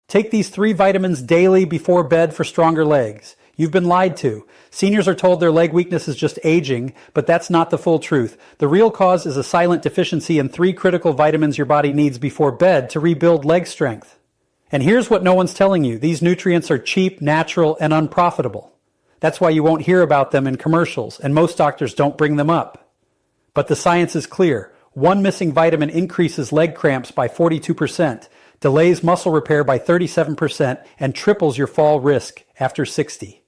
Take these 3 vitamins daily before bed for stronger legs. You've been lied to. Seniors are told their leg weakness is just aging, but that's not the full truth. The real cause is a silent deficiency in 3 critical vitamins your body needs before bed to rebuild leg strength. And here's what no one's telling you. These nutrients are cheap, natural, and unprofitable. That's why you won't hear about them in commercials, and most doctors don't bring them up. But the science is clear. 1 missing vitamin increases leg cramps by 42%, delays muscle repair by 37%, and triples your fall risk after 60.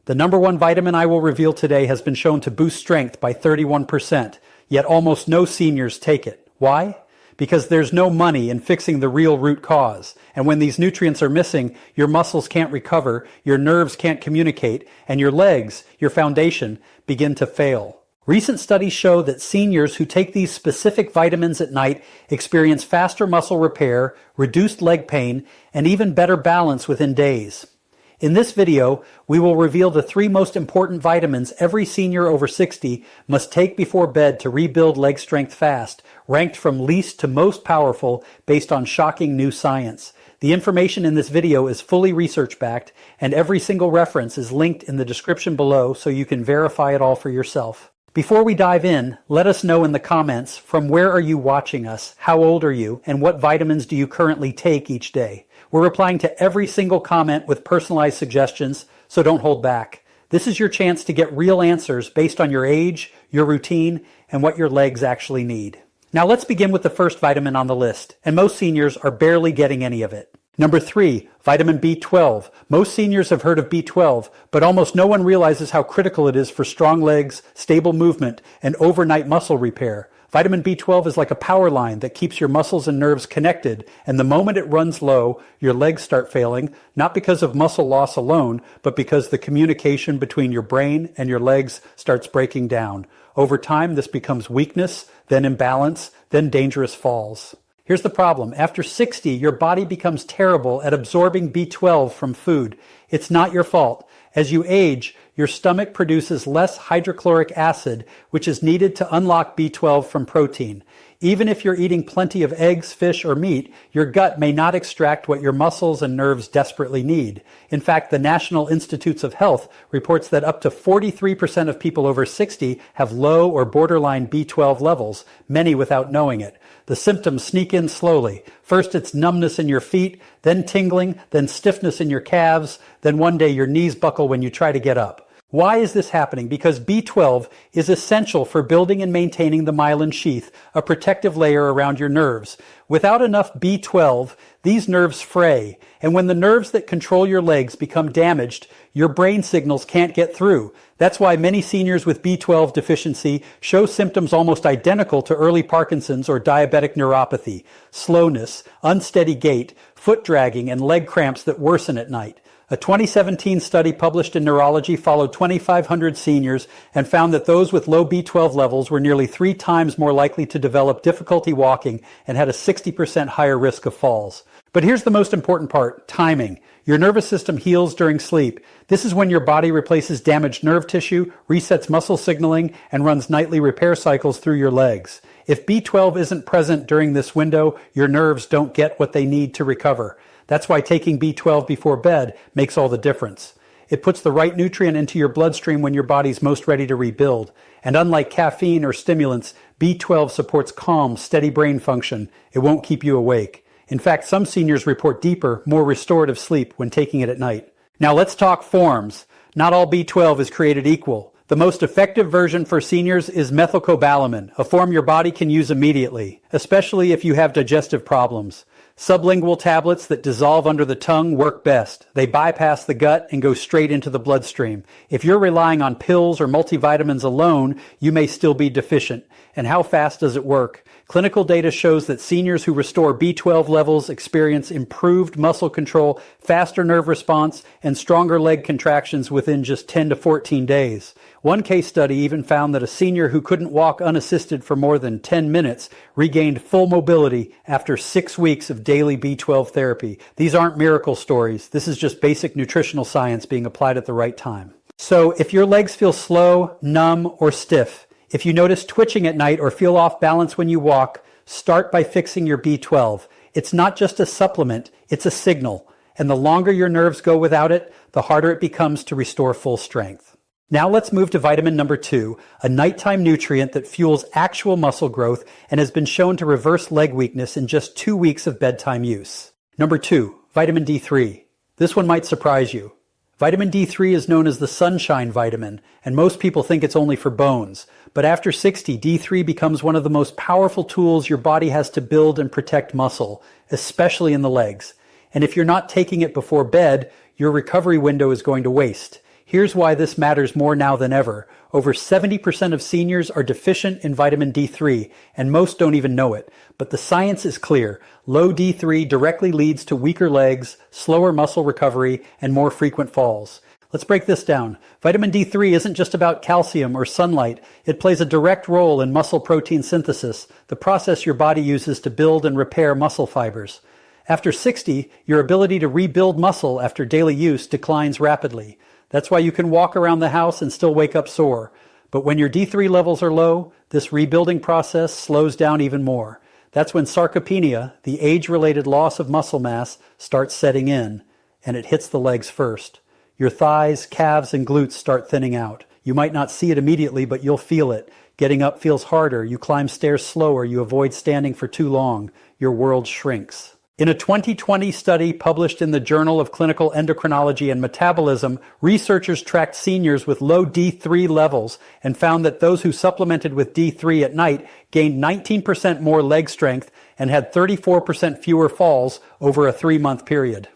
The number 1 vitamin I will reveal today has been shown to boost strength by 31%, yet almost no seniors take it. Why? Because there's no money in fixing the real root cause. And when these nutrients are missing, your muscles can't recover, your nerves can't communicate, and your legs, your foundation, begin to fail. Recent studies show that seniors who take these specific vitamins at night experience faster muscle repair, reduced leg pain, and even better balance within days. In this video, we will reveal the 3 most important vitamins every senior over 60 must take before bed to rebuild leg strength fast, ranked from least to most powerful based on shocking new science. The information in this video is fully research-backed, and every single reference is linked in the description below so you can verify it all for yourself. Before we dive in, let us know in the comments from where are you watching us, how old are you, and what vitamins do you currently take each day. We're replying to every single comment with personalized suggestions, so don't hold back. This is your chance to get real answers based on your age, your routine, and what your legs actually need. Now let's begin with the first vitamin on the list, and most seniors are barely getting any of it. Number 3, vitamin B12. Most seniors have heard of B12, but almost no one realizes how critical it is for strong legs, stable movement, and overnight muscle repair. Vitamin B12 is like a power line that keeps your muscles and nerves connected, and the moment it runs low, your legs start failing, not because of muscle loss alone, but because the communication between your brain and your legs starts breaking down. Over time, this becomes weakness, then imbalance, then dangerous falls. Here's the problem. After 60, your body becomes terrible at absorbing B12 from food. It's not your fault. As you age, your stomach produces less hydrochloric acid, which is needed to unlock B12 from protein. Even if you're eating plenty of eggs, fish, or meat, your gut may not extract what your muscles and nerves desperately need. In fact, the National Institutes of Health reports that up to 43% of people over 60 have low or borderline B12 levels, many without knowing it. The symptoms sneak in slowly. First, it's numbness in your feet, then tingling, then stiffness in your calves, then one day your knees buckle when you try to get up. Why is this happening? Because B12 is essential for building and maintaining the myelin sheath, a protective layer around your nerves. Without enough B12, these nerves fray, and when the nerves that control your legs become damaged, your brain signals can't get through. That's why many seniors with B12 deficiency show symptoms almost identical to early Parkinson's or diabetic neuropathy: slowness, unsteady gait, foot dragging, and leg cramps that worsen at night. A 2017 study published in Neurology followed 2,500 seniors and found that those with low B12 levels were nearly 3 times more likely to develop difficulty walking and had a 60% higher risk of falls. But here's the most important part: timing. Your nervous system heals during sleep. This is when your body replaces damaged nerve tissue, resets muscle signaling, and runs nightly repair cycles through your legs. If B12 isn't present during this window, your nerves don't get what they need to recover. That's why taking B12 before bed makes all the difference. It puts the right nutrient into your bloodstream when your body's most ready to rebuild. And unlike caffeine or stimulants, B12 supports calm, steady brain function. It won't keep you awake. In fact, some seniors report deeper, more restorative sleep when taking it at night. Now let's talk forms. Not all B12 is created equal. The most effective version for seniors is methylcobalamin, a form your body can use immediately, especially if you have digestive problems. Sublingual tablets that dissolve under the tongue work best. They bypass the gut and go straight into the bloodstream. If you're relying on pills or multivitamins alone, you may still be deficient. And how fast does it work? Clinical data shows that seniors who restore B12 levels experience improved muscle control, faster nerve response, and stronger leg contractions within just 10 to 14 days. One case study even found that a senior who couldn't walk unassisted for more than 10 minutes regained full mobility after 6 weeks of daily B12 therapy. These aren't miracle stories. This is just basic nutritional science being applied at the right time. So if your legs feel slow, numb, or stiff, if you notice twitching at night or feel off balance when you walk, start by fixing your B12. It's not just a supplement, it's a signal. and the longer your nerves go without it, the harder it becomes to restore full strength. Now let's move to vitamin number 2, a nighttime nutrient that fuels actual muscle growth and has been shown to reverse leg weakness in just 2 weeks of bedtime use. Number 2, vitamin D3. This one might surprise you. Vitamin D3 is known as the sunshine vitamin, and most people think it's only for bones. But after 60, D3 becomes one of the most powerful tools your body has to build and protect muscle, especially in the legs. And if you're not taking it before bed, your recovery window is going to waste. Here's why this matters more now than ever. Over 70% of seniors are deficient in vitamin D3, and most don't even know it. But the science is clear. Low D3 directly leads to weaker legs, slower muscle recovery, and more frequent falls. Let's break this down. Vitamin D3 isn't just about calcium or sunlight. It plays a direct role in muscle protein synthesis, the process your body uses to build and repair muscle fibers. After 60, your ability to rebuild muscle after daily use declines rapidly. That's why you can walk around the house and still wake up sore. But when your D3 levels are low, this rebuilding process slows down even more. That's when sarcopenia, the age-related loss of muscle mass, starts setting in, and it hits the legs first. Your thighs, calves, and glutes start thinning out. You might not see it immediately, but you'll feel it. Getting up feels harder. You climb stairs slower. You avoid standing for too long. Your world shrinks. In a 2020 study published in the Journal of Clinical Endocrinology and Metabolism, researchers tracked seniors with low D3 levels and found that those who supplemented with D3 at night gained 19% more leg strength and had 34% fewer falls over a 3-month period.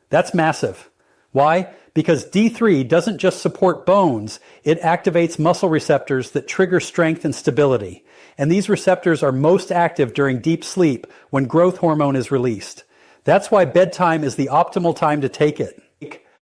That's massive. Why? Because D3 doesn't just support bones, it activates muscle receptors that trigger strength and stability. And these receptors are most active during deep sleep when growth hormone is released. That's why bedtime is the optimal time to take it.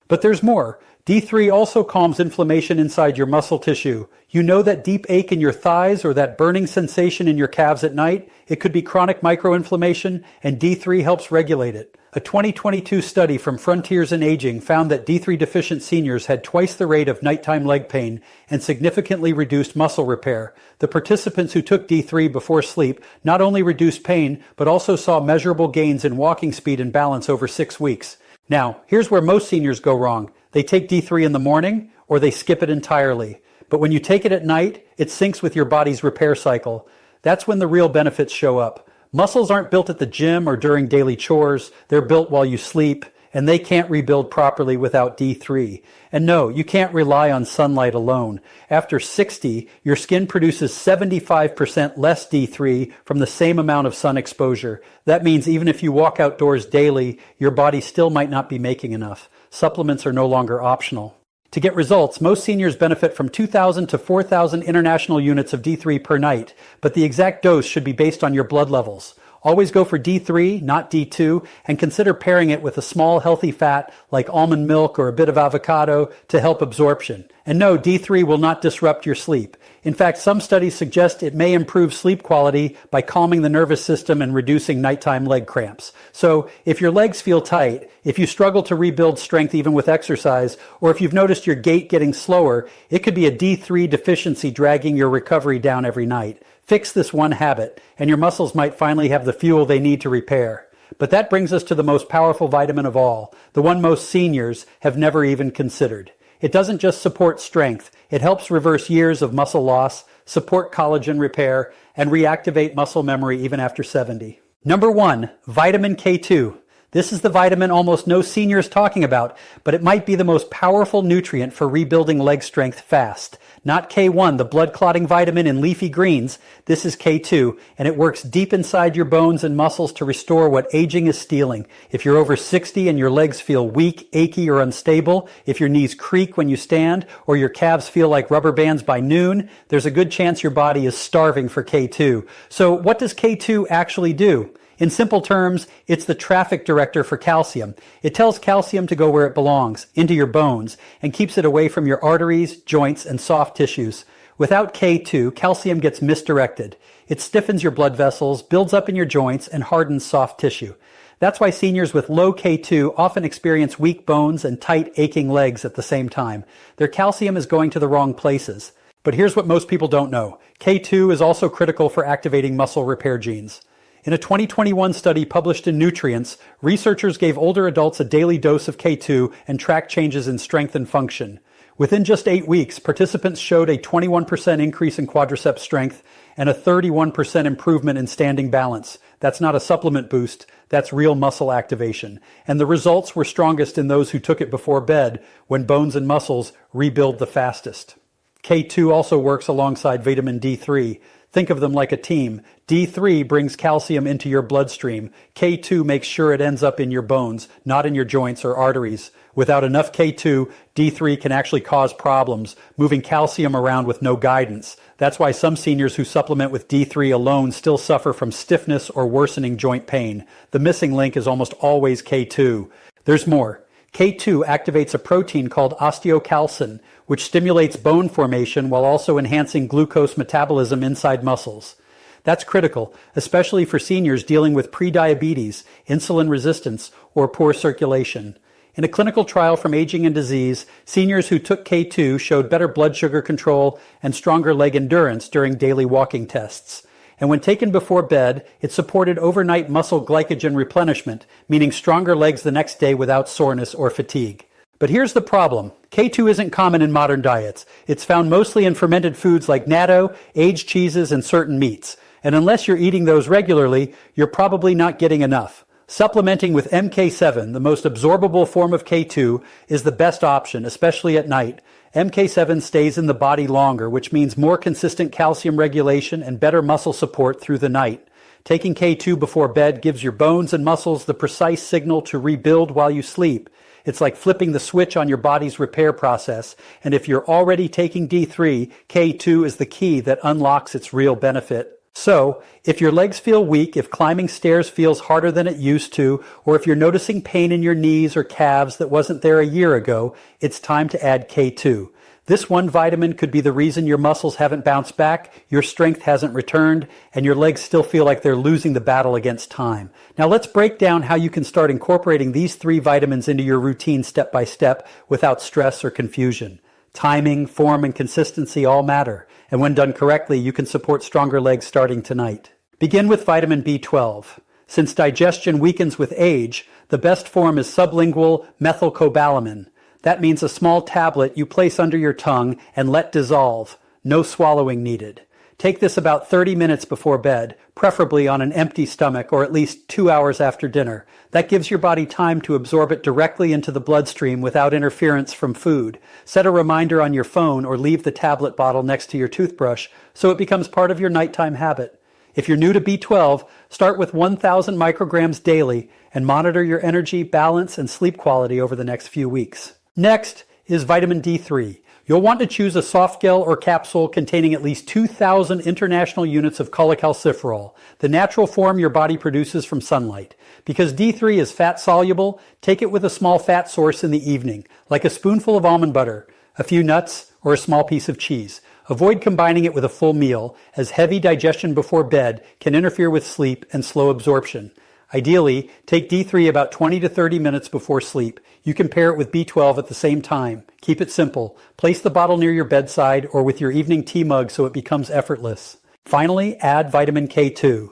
But there's more. D3 also calms inflammation inside your muscle tissue. You know that deep ache in your thighs or that burning sensation in your calves at night? It could be chronic microinflammation, and D3 helps regulate it. A 2022 study from Frontiers in Aging found that D3 deficient seniors had twice the rate of nighttime leg pain and significantly reduced muscle repair. The participants who took D3 before sleep not only reduced pain, but also saw measurable gains in walking speed and balance over 6 weeks. Now, here's where most seniors go wrong. They take D3 in the morning, or they skip it entirely. But when you take it at night, it syncs with your body's repair cycle. That's when the real benefits show up. Muscles aren't built at the gym or during daily chores. They're built while you sleep, and they can't rebuild properly without D3. And no, you can't rely on sunlight alone. After 60, your skin produces 75% less D3 from the same amount of sun exposure. That means even if you walk outdoors daily, your body still might not be making enough. Supplements are no longer optional. To get results, most seniors benefit from 2,000 to 4,000 international units of D3 per night, but the exact dose should be based on your blood levels. Always go for D3, not D2, and consider pairing it with a small healthy fat like almond milk or a bit of avocado to help absorption. And no, D3 will not disrupt your sleep. In fact, some studies suggest it may improve sleep quality by calming the nervous system and reducing nighttime leg cramps. So if your legs feel tight, if you struggle to rebuild strength even with exercise, or if you've noticed your gait getting slower, it could be a D3 deficiency dragging your recovery down every night. Fix this one habit, and your muscles might finally have the fuel they need to repair. But that brings us to the most powerful vitamin of all, the one most seniors have never even considered. It doesn't just support strength, it helps reverse years of muscle loss, support collagen repair, and reactivate muscle memory even after 70. Number 1, vitamin K2. This is the vitamin almost no senior is talking about, but it might be the most powerful nutrient for rebuilding leg strength fast. Not K1, the blood-clotting vitamin in leafy greens. This is K2, and it works deep inside your bones and muscles to restore what aging is stealing. If you're over 60 and your legs feel weak, achy, or unstable, if your knees creak when you stand, or your calves feel like rubber bands by noon, there's a good chance your body is starving for K2. So what does K2 actually do? In simple terms, it's the traffic director for calcium. It tells calcium to go where it belongs, into your bones, and keeps it away from your arteries, joints, and soft tissues. Without K2, calcium gets misdirected. It stiffens your blood vessels, builds up in your joints, and hardens soft tissue. That's why seniors with low K2 often experience weak bones and tight, aching legs at the same time. Their calcium is going to the wrong places. But here's what most people don't know. K2 is also critical for activating muscle repair genes. In a 2021 study published in Nutrients, researchers gave older adults a daily dose of K2 and tracked changes in strength and function. Within just 8 weeks, participants showed a 21% increase in quadriceps strength and a 31% improvement in standing balance. That's not a supplement boost, that's real muscle activation. And the results were strongest in those who took it before bed, when bones and muscles rebuild the fastest. K2 also works alongside vitamin D3. Think of them like a team. D3 brings calcium into your bloodstream. K2 makes sure it ends up in your bones, not in your joints or arteries. Without enough K2, D3 can actually cause problems, moving calcium around with no guidance. That's why some seniors who supplement with D3 alone still suffer from stiffness or worsening joint pain. The missing link is almost always K2. There's more. K2 activates a protein called osteocalcin, which stimulates bone formation while also enhancing glucose metabolism inside muscles. That's critical, especially for seniors dealing with prediabetes, insulin resistance, or poor circulation. In a clinical trial from Aging and Disease, seniors who took K2 showed better blood sugar control and stronger leg endurance during daily walking tests. And when taken before bed, it supported overnight muscle glycogen replenishment, meaning stronger legs the next day without soreness or fatigue. But here's the problem. K2 isn't common in modern diets. It's found mostly in fermented foods like natto, aged cheeses, and certain meats. And unless you're eating those regularly, you're probably not getting enough. Supplementing with MK7, the most absorbable form of K2, is the best option, especially at night. MK7 stays in the body longer, which means more consistent calcium regulation and better muscle support through the night. Taking K2 before bed gives your bones and muscles the precise signal to rebuild while you sleep. It's like flipping the switch on your body's repair process, and if you're already taking D3, K2 is the key that unlocks its real benefit. So, if your legs feel weak, if climbing stairs feels harder than it used to, or if you're noticing pain in your knees or calves that wasn't there a year ago, it's time to add K2. This one vitamin could be the reason your muscles haven't bounced back, your strength hasn't returned, and your legs still feel like they're losing the battle against time. Now let's break down how you can start incorporating these 3 vitamins into your routine step by step without stress or confusion. Timing, form, and consistency all matter. And when done correctly, you can support stronger legs starting tonight. Begin with vitamin B12. Since digestion weakens with age, the best form is sublingual methylcobalamin. That means a small tablet you place under your tongue and let dissolve. No swallowing needed. Take this about 30 minutes before bed, preferably on an empty stomach or at least 2 hours after dinner. That gives your body time to absorb it directly into the bloodstream without interference from food. Set a reminder on your phone or leave the tablet bottle next to your toothbrush so it becomes part of your nighttime habit. If you're new to B12, start with 1,000 micrograms daily and monitor your energy, balance, and sleep quality over the next few weeks. Next is vitamin D3. You'll want to choose a soft gel or capsule containing at least 2,000 international units of cholecalciferol, the natural form your body produces from sunlight. Because D3 is fat soluble, take it with a small fat source in the evening, like a spoonful of almond butter, a few nuts, or a small piece of cheese. Avoid combining it with a full meal, as heavy digestion before bed can interfere with sleep and slow absorption. Ideally, take D3 about 20 to 30 minutes before sleep. You can pair it with B12 at the same time. Keep it simple. Place the bottle near your bedside or with your evening tea mug so it becomes effortless. Finally, add vitamin K2.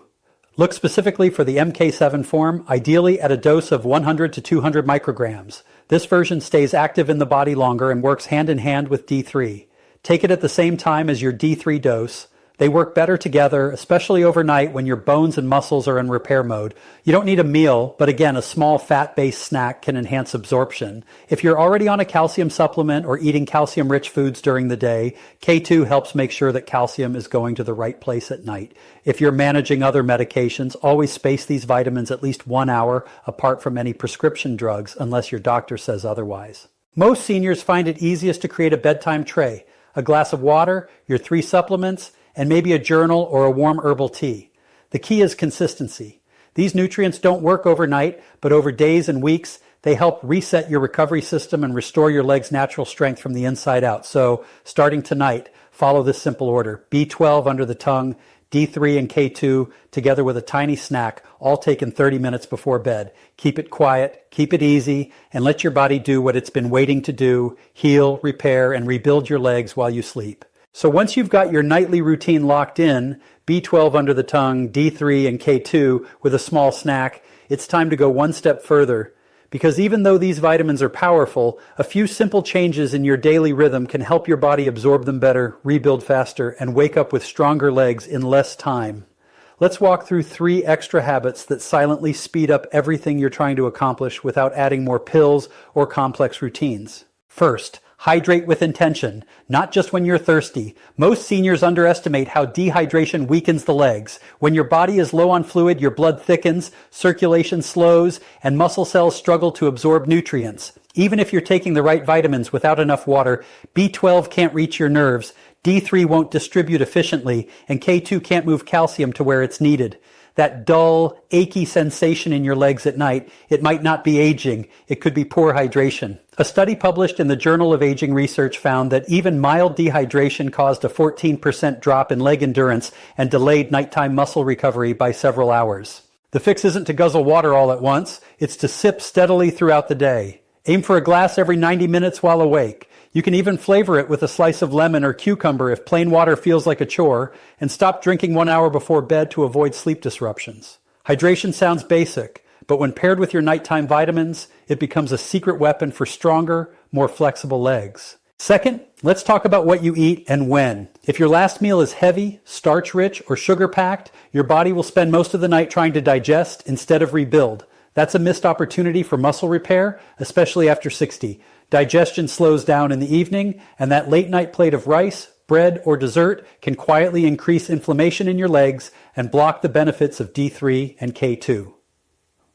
Look specifically for the MK7 form, ideally at a dose of 100 to 200 micrograms. This version stays active in the body longer and works hand in hand with D3. Take it at the same time as your D3 dose. They work better together, especially overnight when your bones and muscles are in repair mode. You don't need a meal, but again, a small fat-based snack can enhance absorption. If you're already on a calcium supplement or eating calcium-rich foods during the day, K2 helps make sure that calcium is going to the right place at night. If you're managing other medications, always space these vitamins at least 1 hour apart from any prescription drugs, unless your doctor says otherwise. Most seniors find it easiest to create a bedtime tray, a glass of water, your 3 supplements, and maybe a journal or a warm herbal tea. The key is consistency. These nutrients don't work overnight, but over days and weeks, they help reset your recovery system and restore your leg's natural strength from the inside out. So, starting tonight, follow this simple order. B12 under the tongue, D3 and K2 together with a tiny snack, all taken 30 minutes before bed. Keep it quiet, keep it easy, and let your body do what it's been waiting to do, heal, repair, and rebuild your legs while you sleep. So once you've got your nightly routine locked in, B12 under the tongue, D3 and K2 with a small snack, it's time to go one step further. Because even though these vitamins are powerful, a few simple changes in your daily rhythm can help your body absorb them better, rebuild faster, and wake up with stronger legs in less time. Let's walk through 3 extra habits that silently speed up everything you're trying to accomplish without adding more pills or complex routines. First, hydrate with intention, not just when you're thirsty. Most seniors underestimate how dehydration weakens the legs. When your body is low on fluid, your blood thickens, circulation slows, and muscle cells struggle to absorb nutrients. Even if you're taking the right vitamins without enough water, B12 can't reach your nerves, D3 won't distribute efficiently, and K2 can't move calcium to where it's needed. That dull, achy sensation in your legs at night, it might not be aging, it could be poor hydration. A study published in the Journal of Aging Research found that even mild dehydration caused a 14% drop in leg endurance and delayed nighttime muscle recovery by several hours. The fix isn't to guzzle water all at once, it's to sip steadily throughout the day. Aim for a glass every 90 minutes while awake. You can even flavor it with a slice of lemon or cucumber if plain water feels like a chore, and stop drinking 1 hour before bed to avoid sleep disruptions. Hydration sounds basic, but when paired with your nighttime vitamins, it becomes a secret weapon for stronger, more flexible legs. Second, let's talk about what you eat and when. If your last meal is heavy, starch-rich, or sugar-packed, your body will spend most of the night trying to digest instead of rebuild. That's a missed opportunity for muscle repair, especially after 60. Digestion slows down in the evening, and that late-night plate of rice, bread, or dessert can quietly increase inflammation in your legs and block the benefits of D3 and K2.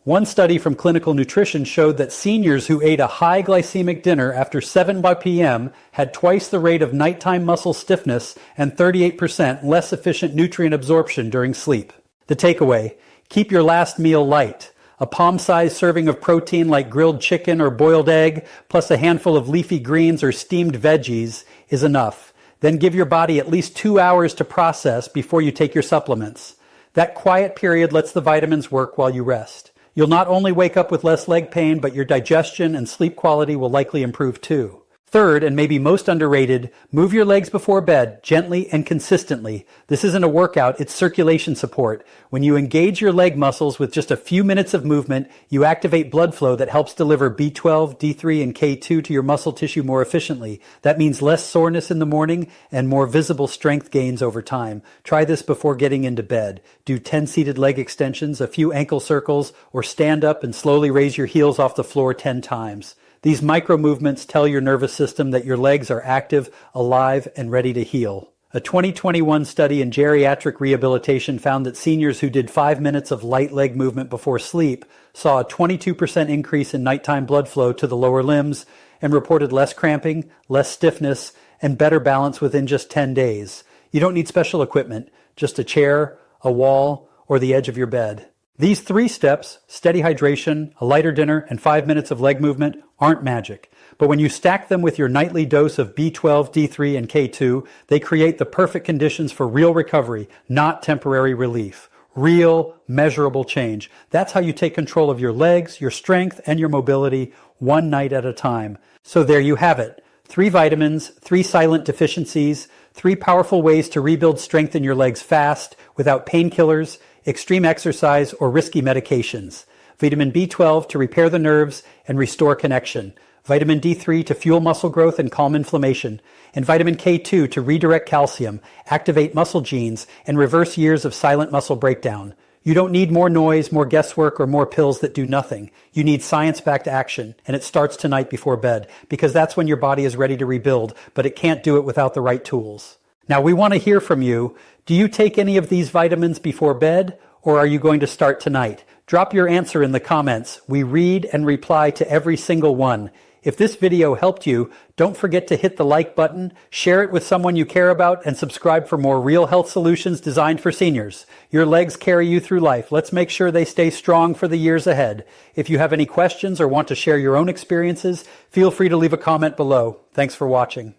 One study from Clinical Nutrition showed that seniors who ate a high glycemic dinner after 7 p.m. had twice the rate of nighttime muscle stiffness and 38% less efficient nutrient absorption during sleep. The takeaway: keep your last meal light. A palm-sized serving of protein like grilled chicken or boiled egg, plus a handful of leafy greens or steamed veggies is enough. Then give your body at least 2 hours to process before you take your supplements. That quiet period lets the vitamins work while you rest. You'll not only wake up with less leg pain, but your digestion and sleep quality will likely improve too. Third, and maybe most underrated, move your legs before bed gently and consistently. This isn't a workout, it's circulation support. When you engage your leg muscles with just a few minutes of movement, you activate blood flow that helps deliver B12, D3, and K2 to your muscle tissue more efficiently. That means less soreness in the morning and more visible strength gains over time. Try this before getting into bed. Do 10 seated leg extensions, a few ankle circles, or stand up and slowly raise your heels off the floor 10 times. These micro movements tell your nervous system that your legs are active, alive, and ready to heal. A 2021 study in geriatric rehabilitation found that seniors who did 5 minutes of light leg movement before sleep saw a 22% increase in nighttime blood flow to the lower limbs and reported less cramping, less stiffness, and better balance within just 10 days. You don't need special equipment, just a chair, a wall, or the edge of your bed. These 3 steps, steady hydration, a lighter dinner, and 5 minutes of leg movement, aren't magic. But when you stack them with your nightly dose of B12, D3, and K2, they create the perfect conditions for real recovery, not temporary relief. Real, measurable change. That's how you take control of your legs, your strength, and your mobility one night at a time. So there you have it. 3 vitamins, 3 silent deficiencies, 3 powerful ways to rebuild strength in your legs fast, without painkillers, extreme exercise, or risky medications. Vitamin B12 to repair the nerves and restore connection. Vitamin D3 to fuel muscle growth and calm inflammation. And vitamin K2 to redirect calcium, activate muscle genes, and reverse years of silent muscle breakdown. You don't need more noise, more guesswork, or more pills that do nothing. You need science-backed action, and it starts tonight before bed, because that's when your body is ready to rebuild, but it can't do it without the right tools. Now, we want to hear from you. Do you take any of these vitamins before bed, or are you going to start tonight? Drop your answer in the comments. We read and reply to every single one. If this video helped you, don't forget to hit the like button, share it with someone you care about, and subscribe for more real health solutions designed for seniors. Your legs carry you through life. Let's make sure they stay strong for the years ahead. If you have any questions or want to share your own experiences, feel free to leave a comment below. Thanks for watching.